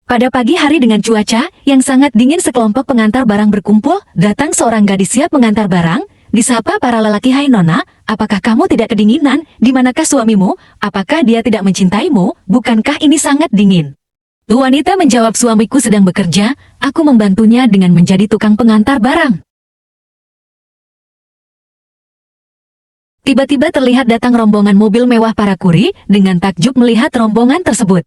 Pada pagi hari dengan cuaca yang sangat dingin, sekelompok pengantar barang berkumpul. Datang seorang gadis siap mengantar barang. Disapa para lelaki, "Hai Nona, apakah kamu tidak kedinginan? Di manakah suamimu? Apakah dia tidak mencintaimu? Bukankah ini sangat dingin?" Wanita menjawab, "Suamiku sedang bekerja, aku membantunya dengan menjadi tukang pengantar barang." Tiba-tiba terlihat datang rombongan mobil mewah. Para kuri dengan takjub melihat rombongan tersebut.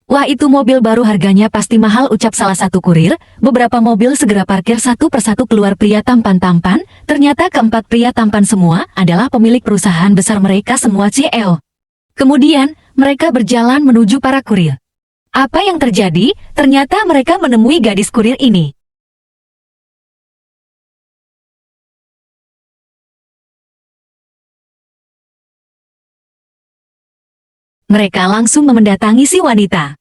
"Wah, itu mobil baru, harganya pasti mahal," ucap salah satu kurir. Beberapa mobil segera parkir, satu persatu keluar pria tampan-tampan. Ternyata keempat pria tampan semua adalah pemilik perusahaan besar, mereka semua CEO. Kemudian, mereka berjalan menuju para kurir. Apa yang terjadi? Ternyata mereka menemui gadis kurir ini. Mereka langsung mendatangi si wanita.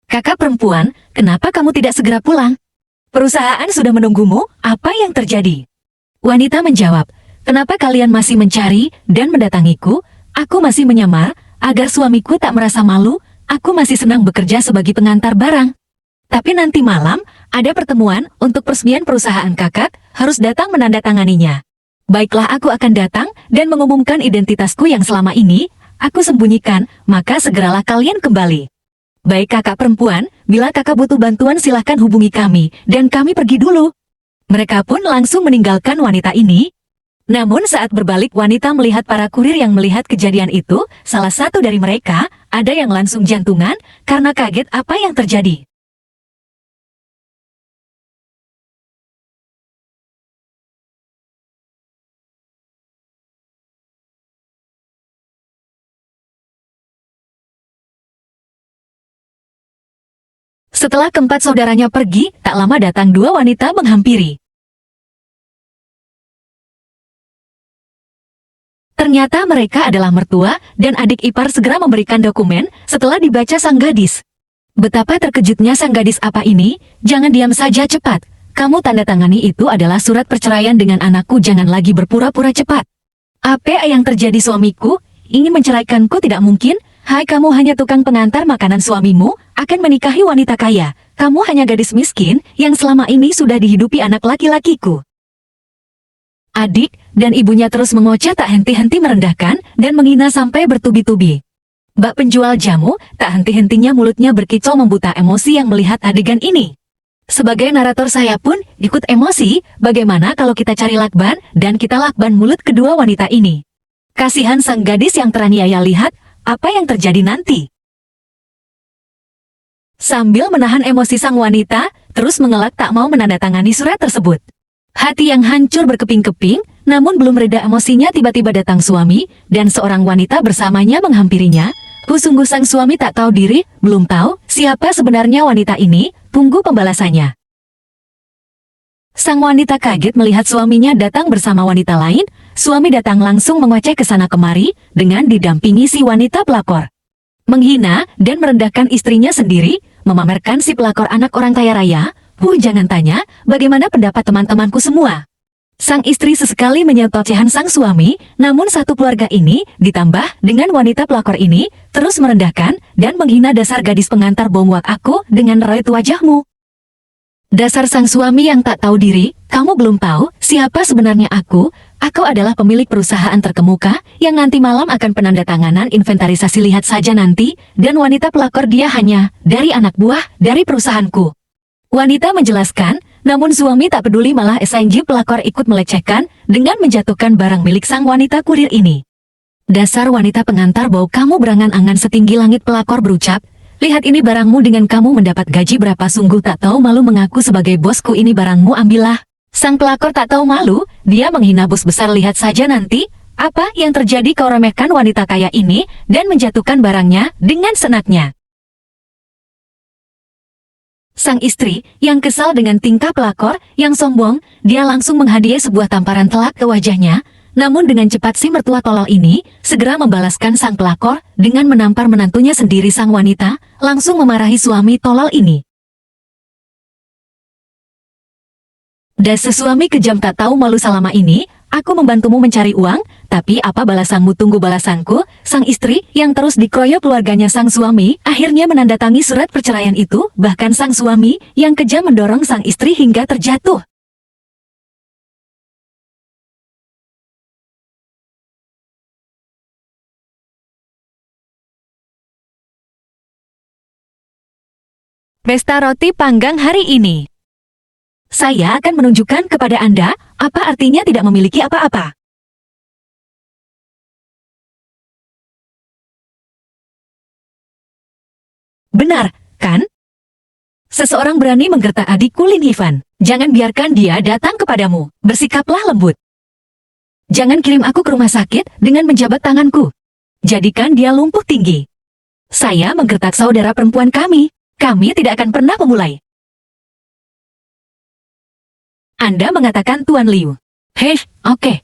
"Kakak perempuan, kenapa kamu tidak segera pulang? Perusahaan sudah menunggumu, apa yang terjadi?" Wanita menjawab, "Kenapa kalian masih mencari dan mendatangiku? Aku masih menyamar, agar suamiku tak merasa malu. Aku masih senang bekerja sebagai pengantar barang. Tapi nanti malam, ada pertemuan untuk peresmian perusahaan kakak, harus datang menandatanganinya. Baiklah, aku akan datang dan mengumumkan identitasku yang selama ini aku sembunyikan, maka segeralah kalian kembali." "Baik kakak perempuan, bila kakak butuh bantuan silahkan hubungi kami, dan kami pergi dulu." Mereka pun langsung meninggalkan wanita ini. Namun saat berbalik, wanita melihat para kurir yang melihat kejadian itu. Salah satu dari mereka, ada yang langsung jantungan, karena kaget apa yang terjadi. Setelah keempat saudaranya pergi, tak lama datang dua wanita menghampiri. Ternyata mereka adalah mertua dan adik ipar. Segera memberikan dokumen setelah dibaca sang gadis. Betapa terkejutnya sang gadis, "Apa ini? Jangan diam saja, cepat. Kamu tanda tangani, itu adalah surat perceraian dengan anakku, jangan lagi berpura-pura, cepat." "Apa yang terjadi? Suamiku ingin menceraikanku?" "Tidak mungkin. Hai, kamu hanya tukang pengantar makanan, suamimu akan menikahi wanita kaya. Kamu hanya gadis miskin yang selama ini sudah dihidupi anak laki-lakiku." Adik dan ibunya terus mengoceh, tak henti-henti merendahkan dan menghina sampai bertubi-tubi. Mbak penjual jamu tak henti-hentinya mulutnya berkicau membuta emosi yang melihat adegan ini. Sebagai narator saya pun ikut emosi. Bagaimana kalau kita cari lakban dan kita lakban mulut kedua wanita ini? Kasihan sang gadis yang teraniaya, lihat apa yang terjadi nanti. Sambil menahan emosi, sang wanita terus mengelak tak mau menandatangani surat tersebut. Hati yang hancur berkeping-keping, namun belum reda emosinya, tiba-tiba datang suami dan seorang wanita bersamanya menghampirinya. Sungguh sang suami tak tahu diri, belum tahu siapa sebenarnya wanita ini. Tunggu pembalasannya. Sang wanita kaget melihat suaminya datang bersama wanita lain. Suami datang langsung mengoceh ke sana kemari dengan didampingi si wanita pelakor. Menghina dan merendahkan istrinya sendiri, memamerkan si pelakor anak orang kaya raya. Jangan tanya, bagaimana pendapat teman-temanku semua. Sang istri sesekali menyentuh ocehan sang suami, namun satu keluarga ini, ditambah dengan wanita pelakor ini, terus merendahkan dan menghina. "Dasar gadis pengantar, bombwak aku dengan roit wajahmu. Dasar sang suami yang tak tahu diri, kamu belum tahu siapa sebenarnya aku. Aku adalah pemilik perusahaan terkemuka yang nanti malam akan penandatanganan inventarisasi, lihat saja nanti." Dan wanita pelakor, "Dia hanya dari anak buah dari perusahaanku." Wanita menjelaskan, namun suami tak peduli, malah SNG pelakor ikut melecehkan dengan menjatuhkan barang milik sang wanita kurir ini. "Dasar wanita pengantar bau, kamu berangan-angan setinggi langit," pelakor berucap. "Lihat ini barangmu, dengan kamu mendapat gaji berapa, sungguh tak tahu malu mengaku sebagai bosku, ini barangmu, ambillah." Sang pelakor tak tahu malu, dia menghina bos besar. "Lihat saja nanti apa yang terjadi." Kau remehkan wanita kaya ini dan menjatuhkan barangnya dengan senaknya. Sang istri yang kesal dengan tingkah pelakor yang sombong, dia langsung menghadiahi sebuah tamparan telak ke wajahnya. Namun dengan cepat si mertua tolol ini segera membalaskan sang pelakor dengan menampar menantunya sendiri. Sang wanita langsung memarahi suami tolol ini. "Dasar suami kejam, tak tahu malu, selama ini aku membantumu mencari uang, Tapi apa balasanmu? Tunggu balasanku. Sang istri yang terus dikeroyok keluarganya sang suami akhirnya menandatangani surat perceraian itu. Bahkan sang suami yang kejam mendorong sang istri hingga terjatuh. Pesta roti panggang hari ini. Saya akan menunjukkan kepada Anda apa artinya tidak memiliki apa-apa. Benar, kan? Seseorang berani menggertak adikku Lin Yifan. Jangan biarkan dia datang kepadamu. Bersikaplah lembut. Jangan kirim aku ke rumah sakit dengan menjabat tanganku. Jadikan dia lumpuh tinggi. Saya menggertak saudara perempuan kami. Kami tidak akan pernah memulai. Anda mengatakan Tuan Liu. Hei, oke.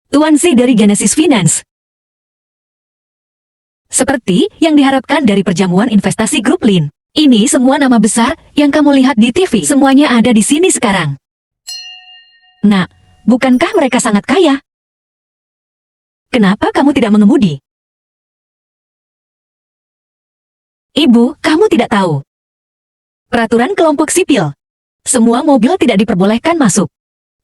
Tuan Si dari Genesis Finance. Seperti yang diharapkan dari perjamuan investasi grup Lin. Ini semua nama besar yang kamu lihat di TV. Semuanya ada di sini sekarang. Nah, bukankah mereka sangat kaya? Kenapa kamu tidak mengemudi? Ibu, kamu tidak tahu. Peraturan kelompok sipil. Semua mobil tidak diperbolehkan masuk.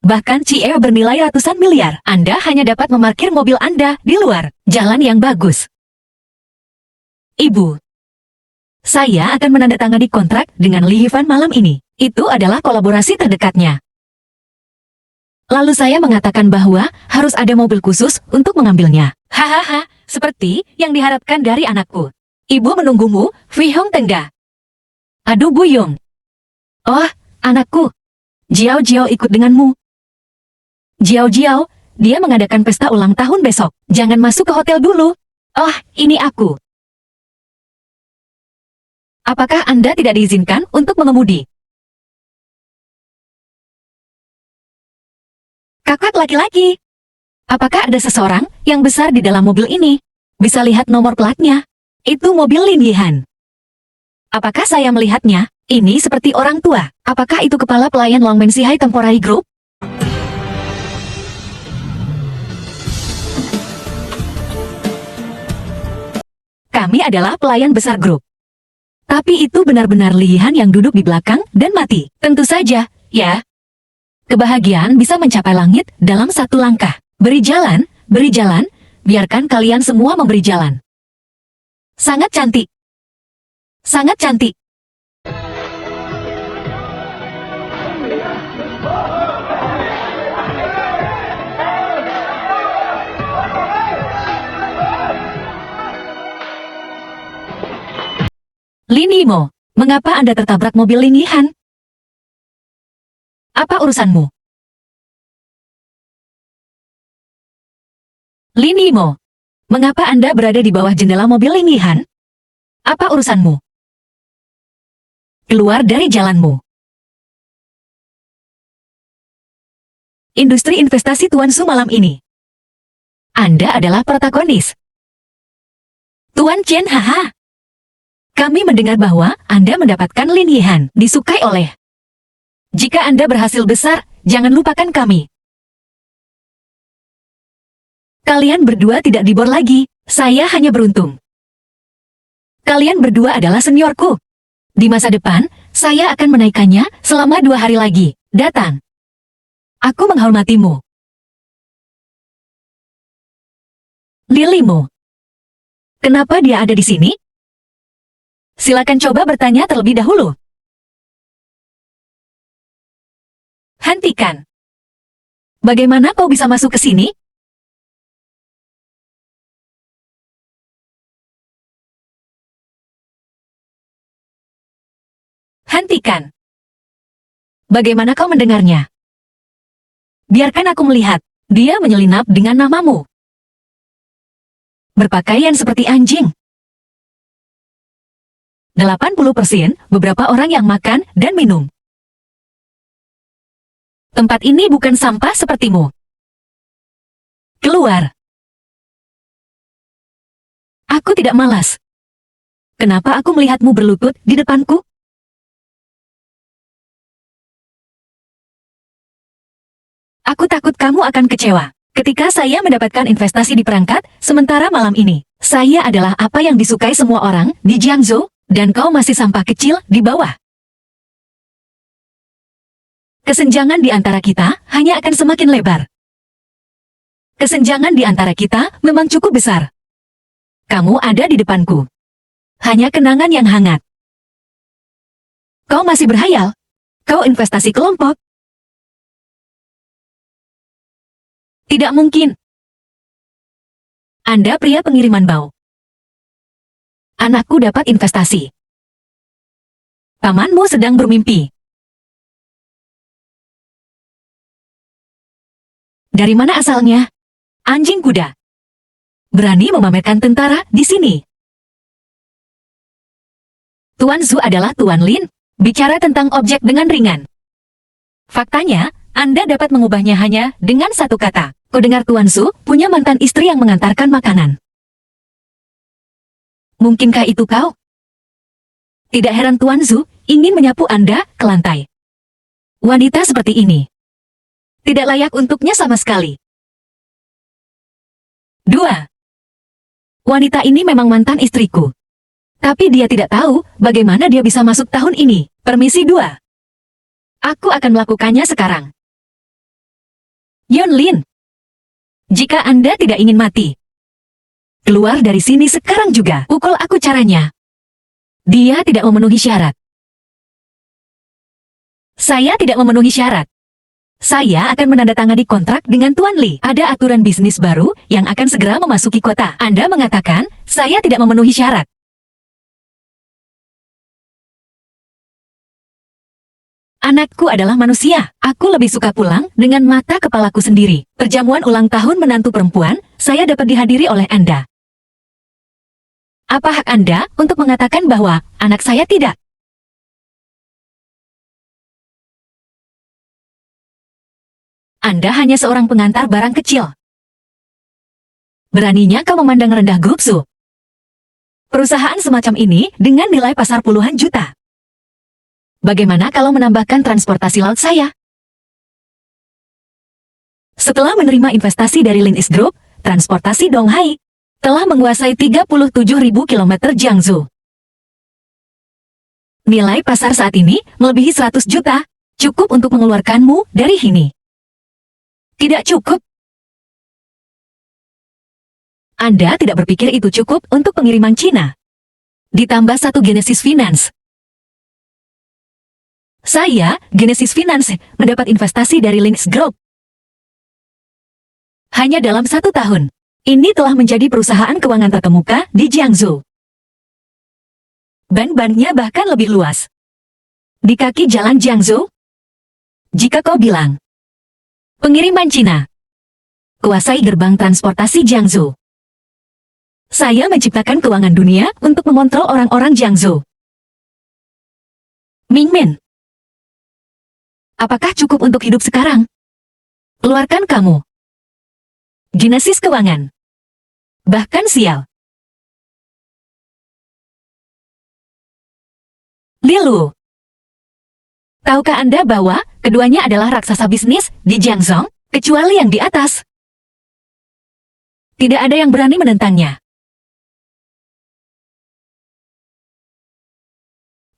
Bahkan CE bernilai ratusan miliar. Anda hanya dapat memarkir mobil Anda di luar jalan yang bagus. Ibu, saya akan menandatangani kontrak dengan Li Yifan malam ini. Itu adalah kolaborasi terdekatnya. Lalu saya mengatakan bahwa harus ada mobil khusus untuk mengambilnya. Hahaha, seperti yang diharapkan dari anakku. Ibu menunggumu, Fi Hong Tengda. Aduh Buyung. Oh, anakku. Jiao ikut denganmu. Jiao, dia mengadakan pesta ulang tahun besok. Jangan masuk ke hotel dulu. Oh, ini aku. Apakah Anda tidak diizinkan untuk mengemudi? Kakak laki-laki. Apakah ada seseorang yang besar di dalam mobil ini? Bisa lihat nomor platnya. Itu mobil Lin Yihan. Apakah saya melihatnya? Ini seperti orang tua. Apakah itu kepala pelayan Longmen Sihai Temporary Group? Kami adalah pelayan besar grup. Tapi itu benar-benar Li Yihan yang duduk di belakang dan mati. Tentu saja, ya. Kebahagiaan bisa mencapai langit dalam satu langkah. Beri jalan, biarkan kalian semua memberi jalan. Sangat cantik. Sangat cantik. Lin Yimo, mengapa Anda tertabrak mobil Lin Yihan? Apa urusanmu? Lin Yimo, mengapa Anda berada di bawah jendela mobil Lin Yihan? Apa urusanmu? Keluar dari jalanmu. Industri investasi Tuan Su malam ini. Anda adalah protagonis. Tuan Chen, haha. Kami mendengar bahwa Anda mendapatkan Lin Yihan disukai oleh. Jika Anda berhasil besar, jangan lupakan kami. Kalian berdua tidak dibor lagi, saya hanya beruntung. Kalian berdua adalah seniorku. Di masa depan, saya akan menaikkannya selama 2 hari lagi. Datang. Aku menghormatimu. Lilimu. Kenapa dia ada di sini? Silakan coba bertanya terlebih dahulu. Hentikan. Bagaimana kau bisa masuk ke sini? Hentikan. Bagaimana kau mendengarnya? Biarkan aku melihat. Dia menyelinap dengan namamu. Berpakaian seperti anjing. 80% beberapa orang yang makan dan minum. Tempat ini bukan sampah sepertimu. Keluar. Aku tidak malas. Kenapa aku melihatmu berlutut di depanku? Aku takut kamu akan kecewa. Ketika saya mendapatkan investasi di perangkat, sementara malam ini, saya adalah apa yang disukai semua orang di Jiangzhou, dan kau masih sampah kecil di bawah. Kesenjangan di antara kita hanya akan semakin lebar. Kesenjangan di antara kita memang cukup besar. Kamu ada di depanku. Hanya kenangan yang hangat. Kau masih berhayal. Kau investasi kelompok. Tidak mungkin. Anda pria pengiriman bau. Anakku dapat investasi. Pamanmu sedang bermimpi. Dari mana asalnya? Anjing kuda. Berani memamerkan tentara di sini. Tuan Zhu adalah Tuan Lin, bicara tentang objek dengan ringan. Faktanya, Anda dapat mengubahnya hanya dengan satu kata. Kau dengar Tuan Zhu punya mantan istri yang mengantarkan makanan. Mungkinkah itu kau? Tidak heran Tuan Zhu ingin menyapu Anda ke lantai. Wanita seperti ini tidak layak untuknya sama sekali. 2. Wanita ini memang mantan istriku. Tapi dia tidak tahu bagaimana dia bisa masuk tahun ini. Permisi 2. Aku akan melakukannya sekarang. Yon Lin. Jika Anda tidak ingin mati, keluar dari sini sekarang juga. Pukul aku caranya. Dia tidak memenuhi syarat. Saya tidak memenuhi syarat. Saya akan menandatangani kontrak dengan Tuan Li. Ada aturan bisnis baru yang akan segera memasuki kota. Anda mengatakan, saya tidak memenuhi syarat. Anakku adalah manusia. Aku lebih suka pulang dengan mata kepalaku sendiri. Perjamuan ulang tahun menantu perempuan, saya dapat dihadiri oleh Anda. Apa hak Anda untuk mengatakan bahwa anak saya tidak? Anda hanya seorang pengantar barang kecil. Beraninya kau memandang rendah Gupsu. Perusahaan semacam ini dengan nilai pasar puluhan juta. Bagaimana kalau menambahkan transportasi laut saya? Setelah menerima investasi dari Lin Is Group, transportasi Donghai telah menguasai 37.000 km Jiangzhou. Nilai pasar saat ini melebihi 100 juta, cukup untuk mengeluarkanmu dari sini. Tidak cukup. Anda tidak berpikir itu cukup untuk pengiriman Cina. Ditambah satu Genesis Finance. Saya, Genesis Finance, mendapat investasi dari Lin Is Group. Hanya dalam 1 tahun, ini telah menjadi perusahaan keuangan terkemuka di Jiangzhou. Ban-bannya bahkan lebih luas. Di kaki jalan Jiangzhou, jika kau bilang, pengiriman Cina, kuasai gerbang transportasi Jiangzhou. Saya menciptakan keuangan dunia untuk mengontrol orang-orang Jiangzhou. Ming Min. Apakah cukup untuk hidup sekarang? Keluarkan kamu. Genesis keuangan. Bahkan sial. Lilu. Tahukah Anda bahwa keduanya adalah raksasa bisnis di Jiangzhou, kecuali yang di atas? Tidak ada yang berani menentangnya.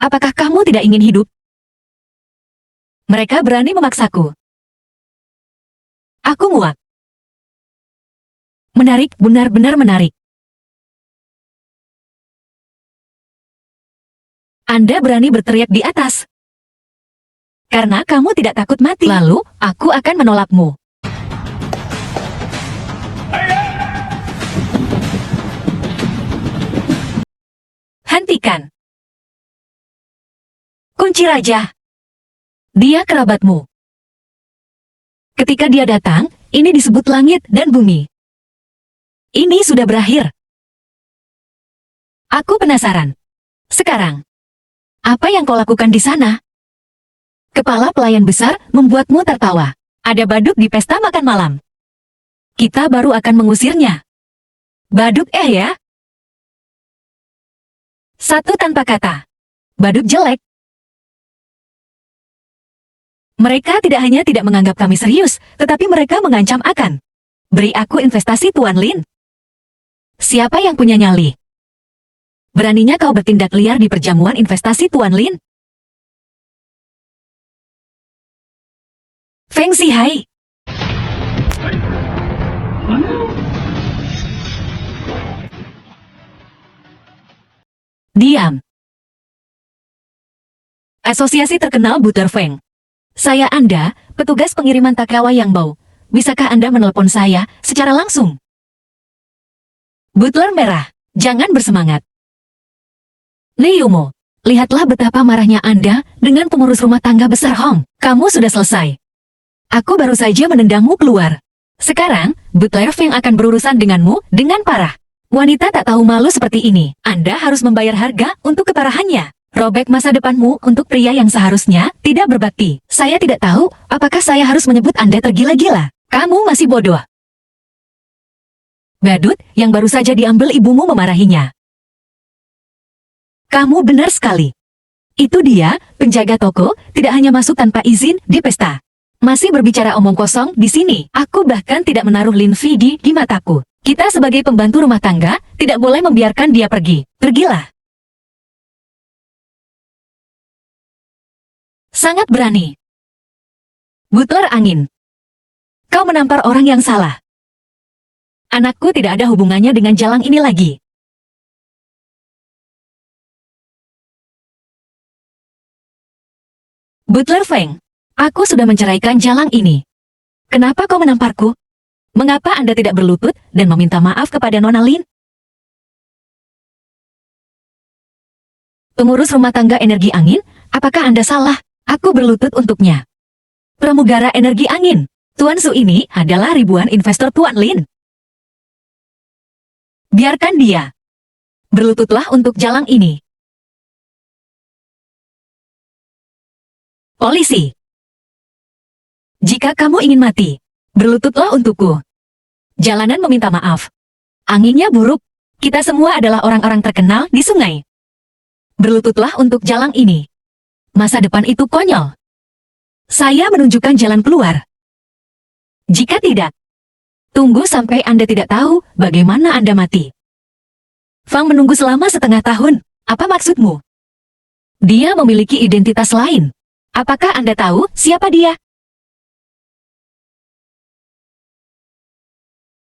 Apakah kamu tidak ingin hidup? Mereka berani memaksaku. Aku muak. Menarik, benar-benar menarik. Anda berani berteriak di atas. Karena kamu tidak takut mati. Lalu, aku akan menolakmu. Hentikan. Kunci raja. Dia kerabatmu. Ketika dia datang, ini disebut langit dan bumi. Ini sudah berakhir. Aku penasaran. Sekarang, apa yang kau lakukan di sana? Kepala pelayan besar membuatmu tertawa. Ada baduk di pesta makan malam. Kita baru akan mengusirnya. Baduk ya? Satu tanpa kata. Baduk jelek. Mereka tidak hanya tidak menganggap kami serius, tetapi mereka mengancam akan beri aku investasi Tuan Lin. Siapa yang punya nyali? Beraninya kau bertindak liar di perjamuan investasi Tuan Lin? Feng Zihai. Diam. Asosiasi terkenal Butter Feng. Saya Anda, petugas pengiriman Takawa Yang Bau. Bisakah Anda menelepon saya secara langsung? Butler merah, jangan bersemangat. Li Yumo, lihatlah betapa marahnya Anda dengan pengurus rumah tangga besar Hong. Kamu sudah selesai. Aku baru saja menendangmu keluar. Sekarang, Butler Feng akan berurusan denganmu dengan parah. Wanita tak tahu malu seperti ini. Anda harus membayar harga untuk keparahannya. Robek masa depanmu untuk pria yang seharusnya tidak berbakti. Saya tidak tahu apakah saya harus menyebut Anda tergila-gila. Kamu masih bodoh. Badut yang baru saja diambil ibumu memarahinya. Kamu benar sekali. Itu dia, penjaga toko, tidak hanya masuk tanpa izin di pesta. Masih berbicara omong kosong di sini. Aku bahkan tidak menaruh Lin Fidi di mataku. Kita sebagai pembantu rumah tangga, tidak boleh membiarkan dia pergi. Pergilah. Sangat berani. Butler angin. Kau menampar orang yang salah. Anakku tidak ada hubungannya dengan jalang ini lagi. Butler Feng, aku sudah menceraikan jalang ini. Kenapa kau menamparku? Mengapa Anda tidak berlutut dan meminta maaf kepada Nona Lin? Pengurus rumah tangga energi angin, apakah Anda salah? Aku berlutut untuknya. Pramugara energi angin, Tuan Su ini adalah ribuan investor Tuan Lin. Biarkan dia. Berlututlah untuk jalang ini. Polisi. Jika kamu ingin mati, berlututlah untukku. Jalanan meminta maaf. Anginnya buruk. Kita semua adalah orang-orang terkenal di sungai. Berlututlah untuk jalang ini. Masa depan itu konyol. Saya menunjukkan jalan keluar. Jika tidak, tunggu sampai Anda tidak tahu bagaimana Anda mati. Fang menunggu selama setengah tahun. Apa maksudmu? Dia memiliki identitas lain. Apakah Anda tahu siapa dia?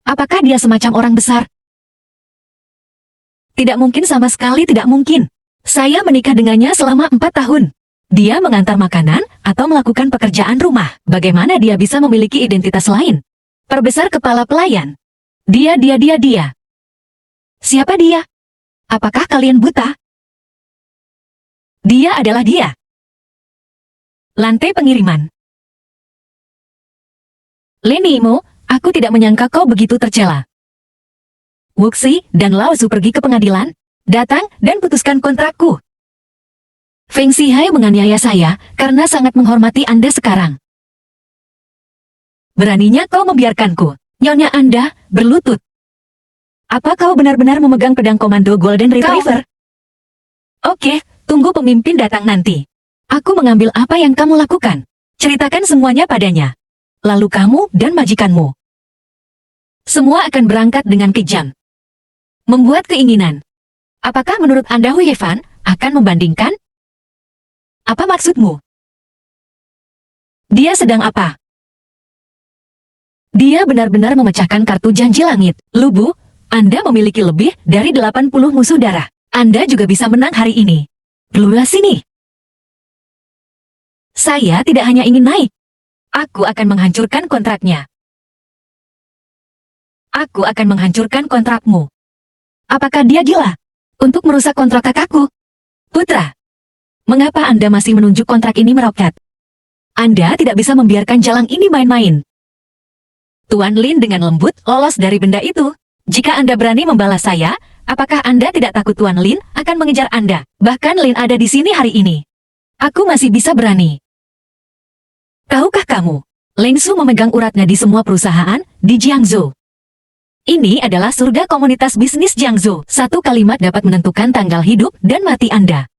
Apakah dia semacam orang besar? Tidak mungkin, sama sekali tidak mungkin. Saya menikah dengannya selama 4 tahun. Dia mengantar makanan atau melakukan pekerjaan rumah. Bagaimana dia bisa memiliki identitas lain? Perbesar kepala pelayan. Dia. Siapa dia? Apakah kalian buta? Dia adalah dia. Lantai pengiriman. Lenimo, aku tidak menyangka kau begitu tercela. Wuxi dan Lao Zu pergi ke pengadilan. Datang dan putuskan kontrakku. Feng Zihai menganiaya saya karena sangat menghormati Anda sekarang. Beraninya kau membiarkanku. Nyonya Anda berlutut. Apa kau benar-benar memegang pedang komando Golden Retriever? Oke, tunggu pemimpin datang nanti. Aku mengambil apa yang kamu lakukan. Ceritakan semuanya padanya. Lalu kamu dan majikanmu. Semua akan berangkat dengan kejam. Membuat keinginan. Apakah menurut Anda Hu Yefan akan membandingkan? Apa maksudmu? Dia sedang apa? Dia benar-benar memecahkan kartu janji langit. Lubu, Anda memiliki lebih dari 80 musuh darah. Anda juga bisa menang hari ini. Keluar sini. Saya tidak hanya ingin naik. Aku akan menghancurkan kontraknya. Aku akan menghancurkan kontrakmu. Apakah dia gila? Untuk merusak kontrak kakakku? Putra. Mengapa Anda masih menunjuk kontrak ini meroket? Anda tidak bisa membiarkan jalang ini main-main. Tuan Lin dengan lembut lolos dari benda itu. Jika Anda berani membalas saya, apakah Anda tidak takut Tuan Lin akan mengejar Anda? Bahkan Lin ada di sini hari ini. Aku masih bisa berani. Tahukah kamu, Lin Su memegang uratnya di semua perusahaan di Jiangsu. Ini adalah surga komunitas bisnis Jiangsu. Satu kalimat dapat menentukan tanggal hidup dan mati Anda.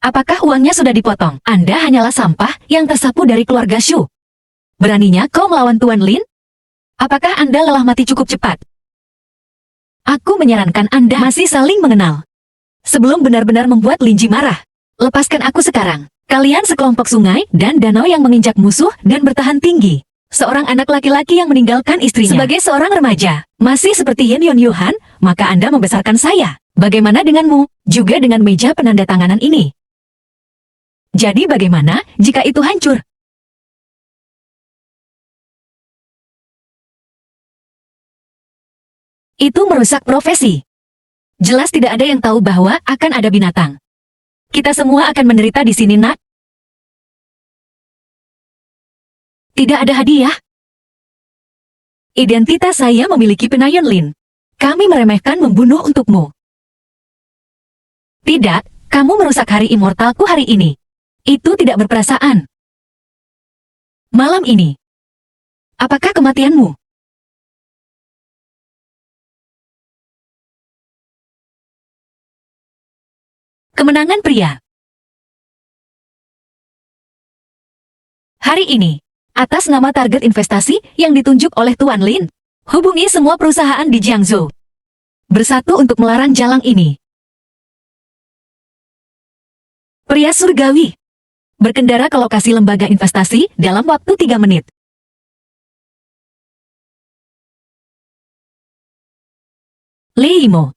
Apakah uangnya sudah dipotong? Anda hanyalah sampah yang tersapu dari keluarga Shu. Beraninya kau melawan Tuan Lin? Apakah Anda lelah mati cukup cepat? Aku menyarankan Anda masih saling mengenal. Sebelum benar-benar membuat Linji marah. Lepaskan aku sekarang. Kalian sekelompok sungai dan danau yang menginjak musuh dan bertahan tinggi. Seorang anak laki-laki yang meninggalkan istrinya. Sebagai seorang remaja, masih seperti Yin Yon Yuhan, maka Anda membesarkan saya. Bagaimana denganmu? Juga dengan meja penandatanganan ini. Jadi bagaimana jika itu hancur? Itu merusak profesi. Jelas tidak ada yang tahu bahwa akan ada binatang. Kita semua akan menderita di sini, nak. Tidak ada hadiah. Identitas saya memiliki Penayan Lin. Kami meremehkan membunuh untukmu. Tidak, kamu merusak hari immortalku hari ini. Itu tidak berperasaan. Malam ini. Apakah kematianmu? Kemenangan pria. Hari ini, atas nama target investasi yang ditunjuk oleh Tuan Lin, hubungi semua perusahaan di Jiangzhou. Bersatu untuk melarang jalang ini. Pria surgawi. Berkendara ke lokasi lembaga investasi dalam waktu 3 menit. Li Yimo.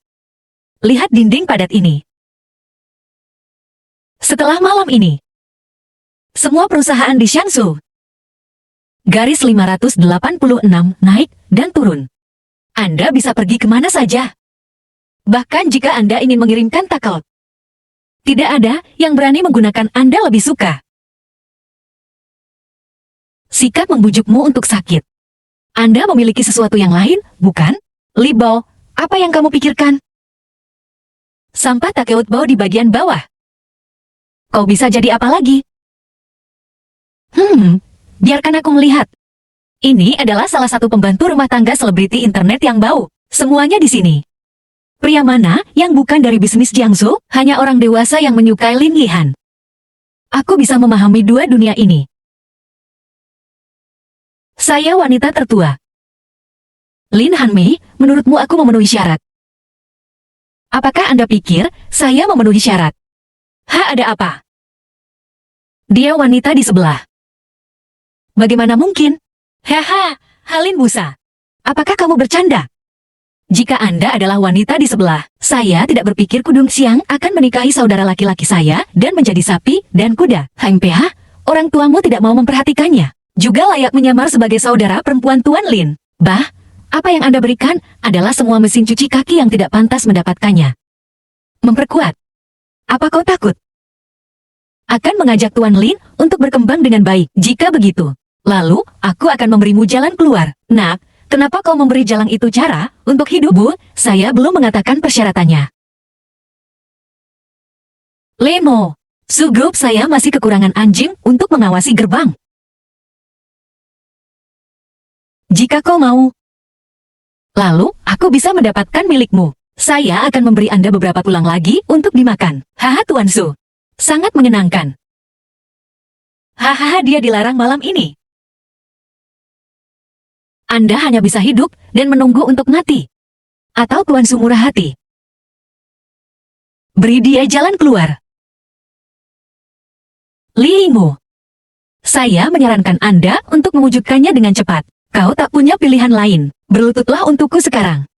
Lihat dinding padat ini. Setelah malam ini, semua perusahaan di Jiangsu garis 586 naik dan turun. Anda bisa pergi kemana saja. Bahkan jika Anda ingin mengirimkan tackle. Tidak ada yang berani menggunakan Anda lebih suka. Sikap membujukmu untuk sakit. Anda memiliki sesuatu yang lain, bukan? Li Bao, apa yang kamu pikirkan? Sampah Takeut Bao di bagian bawah. Kau bisa jadi apa lagi? Biarkan aku melihat. Ini adalah salah satu pembantu rumah tangga selebriti internet yang bau. Semuanya di sini. Pria mana yang bukan dari bisnis Jiangsu? Hanya orang dewasa yang menyukai Lin Yihan. Aku bisa memahami dua dunia ini. Saya wanita tertua. Lin Hanmei, menurutmu aku memenuhi syarat? Apakah Anda pikir saya memenuhi syarat? Ada apa? Dia wanita di sebelah. Bagaimana mungkin? Halin Musa. Apakah kamu bercanda? Jika Anda adalah wanita di sebelah, saya tidak berpikir Kudung Xiang akan menikahi saudara laki-laki saya dan menjadi sapi dan kuda. HMPH, orang tuamu tidak mau memperhatikannya. Juga layak menyamar sebagai saudara perempuan Tuan Lin. Bah, apa yang Anda berikan adalah semua mesin cuci kaki yang tidak pantas mendapatkannya. Memperkuat. Apa kau takut? Akan mengajak Tuan Lin untuk berkembang dengan baik. Jika begitu, lalu aku akan memberimu jalan keluar. Nak, kenapa kau memberi jalang itu cara untuk hidup? Bu, saya belum mengatakan persyaratannya. Lemo, sugrup saya masih kekurangan anjing untuk mengawasi gerbang. Jika kau mau, lalu aku bisa mendapatkan milikmu. Saya akan memberi Anda beberapa tulang lagi untuk dimakan. Tuan Su. Sangat menyenangkan. Dia dilarang malam ini. Anda hanya bisa hidup dan menunggu untuk mati. Atau Tuan Su murah hati. Beri dia jalan keluar. Li Yingmu. Saya menyarankan Anda untuk mewujudkannya dengan cepat. Kau tak punya pilihan lain. Berlututlah untukku sekarang.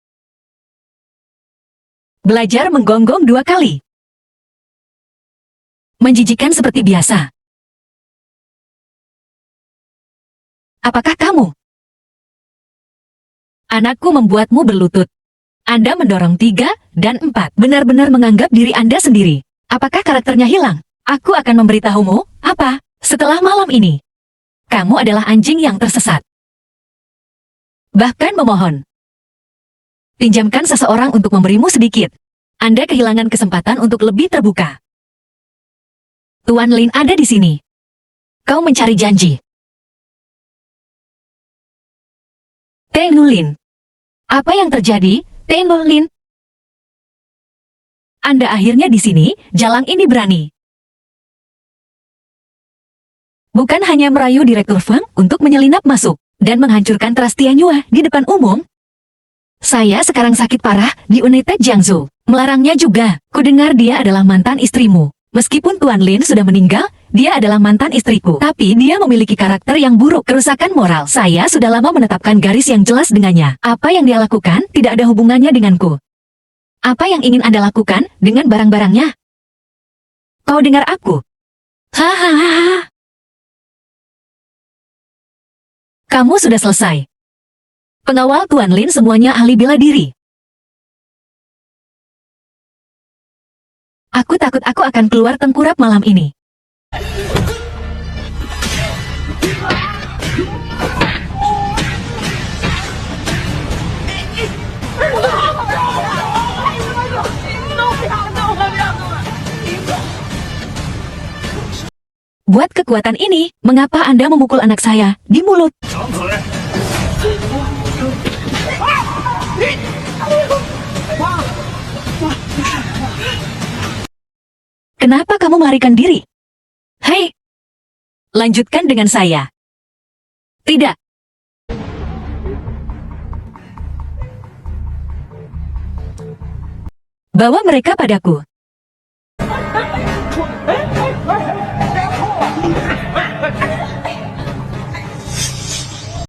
Belajar menggonggong 2 kali. Menjijikan seperti biasa. Apakah kamu? Anakku membuatmu berlutut. Anda mendorong 3 dan 4. Benar-benar menganggap diri Anda sendiri. Apakah karakternya hilang? Aku akan memberitahumu, apa? Setelah malam ini. Kamu adalah anjing yang tersesat. Bahkan memohon. Pinjamkan seseorang untuk memberimu sedikit. Anda kehilangan kesempatan untuk lebih terbuka. Tuan Lin ada di sini. Kau mencari janji. Tengu Lin. Apa yang terjadi, Tengu Lin? Anda akhirnya di sini, jalang ini berani. Bukan hanya merayu Direktur Feng untuk menyelinap masuk dan menghancurkan Trust Tianyua di depan umum. Saya sekarang sakit parah di United Jiangsu. Melarangnya juga. Kudengar dia adalah mantan istrimu. Meskipun Tuan Lin sudah meninggal, dia adalah mantan istriku. Tapi dia memiliki karakter yang buruk, kerusakan moral. Saya sudah lama menetapkan garis yang jelas dengannya. Apa yang dia lakukan tidak ada hubungannya denganku. Apa yang ingin Anda lakukan dengan barang-barangnya? Kau dengar aku? Hahaha. Kamu sudah selesai. Pengawal Tuan Lin semuanya ahli bela diri. Aku takut aku akan keluar tengkurap malam ini. Buat kekuatan ini, mengapa Anda memukul anak saya di mulut? Kenapa kamu melarikan diri? Hei, lanjutkan dengan saya. Tidak. Bawa mereka padaku.